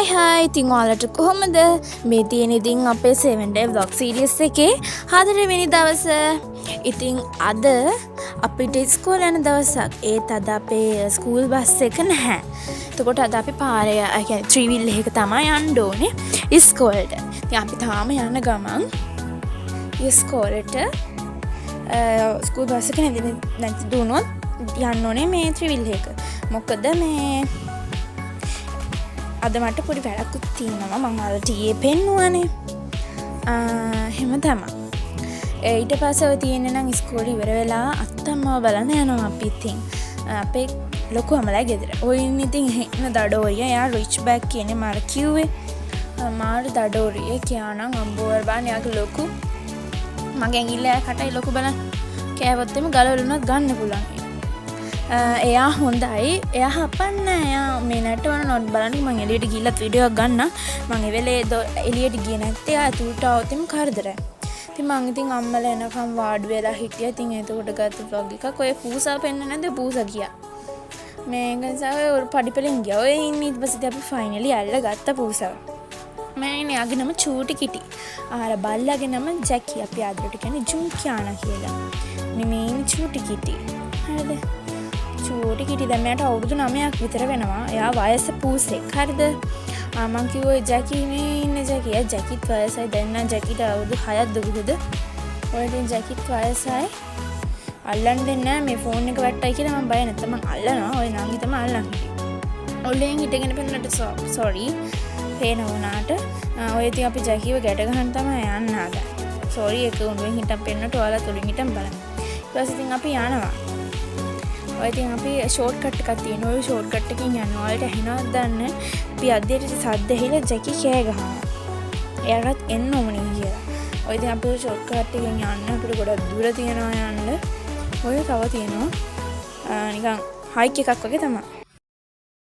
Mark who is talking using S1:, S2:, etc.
S1: Hi ඉතින් ඔයාලට කොහොමද මේ තියෙන ඉතින් අපේ 7 day vlog series එකේ 4 වෙනි දවස. ඉතින් අද අපිට ඉස්කෝලේ යන දවසක්. ඒත් අද අපේ ස්කූල් බස් එක නැහැ. එතකොට අද අපි පාරේ يعني 3 wheel එකක තමයි යන්න ඕනේ ඉස්කෝලේට. ඉතින් අපි තාම යන ගමන් ඉස්කෝලේට ස්කූල් බස් එක නැති දුනොත් යන්න ඕනේ මේ 3 wheel එක. මොකද මේ අද මට පොඩි වැඩකුත් තියෙනවා. මම අර ටීයේ පෙන්නුවානේ. එහෙම තමයි. ඊට පස්සේ ඔය තියෙන්නේ නම් ඉස්කෝලේ ඉවර වෙලා අත්තම්මව බලන්න යනවා අපි ඉතින්. අපේ ලොකු අමලා ගෙදර. ඔය ඉන්නේ ඉතින් එහෙම දඩෝරිය. එයා රිච් බෑග් කියන්නේ මාර කිව්වේ. මාර දඩෝරිය කියනනම් අම්බෝවර් බාන යාගේ ලොකු. මගේ ඇඟිල්ල කටයි ලොකු බලන්න. කෑවොත් එම ගලවලුණත් ගන්න පුළුවන්. එයා හොඳයි. එයා හපන්නේ. එයා මේ නටවන නොට් බලන්න මම එළියට ගිහිල්ලා වීඩියෝ එකක් ගන්න. මම ඒ වෙලේ එළියට ගියේ නැත්තේ එයා ඇතුළට આવොත් එම් කරදරයි. ඉතින් මම ඉතින් අම්මලා එනකම් වාඩි වෙලා හිටියා. ඉතින් එතකොට ගත්ත vlog එකක්. ඔය පූසා පෙන්න නැද්ද? පූසා ගියා. මේක නිසා ඔය පඩිපෙලෙන් ගියා. ඔය ඉන්නේ ඊට පස්සේ අපි ෆයිනලි අල්ලගත්ත පූසාව. මම යාගේ නම චූටි කිටි. ආර බල්ලාගේ නම ජැකි. අපි ආදරට කියන්නේ ජුන්කියානා කියලා. මේ චූටි කිටි. හරිද? චූටි කිටි දැන් මට අවුරුදු 9ක් විතර වෙනවා. එයා වයස පූසෙක්. හරිද? මං කිව්වා ජැකි මේ ඉන්නේ ජැකි. ජැකිත් වයසයි. දැන් නම් ජැකිට අවුරුදු 6ක් දුකුද? ඔය ඉතින් ජැකිත් වයසයි. අල්ලන්න දෙන්නේ නැහැ මේ ෆෝන් එක වැට්ටයි කියලා මම බය නැත්නම් මං අල්ලනවා. ඔය නංගි තමයි අල්ලන්නේ. ඔල්ලෙන් හිටගෙන පෙන්නට සෝරි. පේන වුණාට. ඔය ඉතින් අපි ජැකිව ගැට ගන්න තමයි යන්න ආදා. සෝරි ඒක උණුවෙන් හිටන් පෙන්නට ඔයාලා තුලින් හිටන් බලන්න. ඊට පස්සේ ඉතින් අපි යනවා. ඔය ඉතින් අපි ෂෝට් කට් එකක් තියෙනවා. ඔය ෂෝට් කට් එකකින් යනවා. ඔයාලට ඇහෙනවද දන්නේ? අපි අද්දේට සද්ද ඇහිලා ජැකි කෑ ගහනවා. එයාටත් එන්න ඕනේ කියලා. ඔය ඉතින් අපි ෂෝට් කට් එකෙන් යන්න අපිට ගොඩක් දුර තියෙනවා යන්න. ඔය තව තියෙනවා. නිකන් හයික් එකක් වගේ තමයි.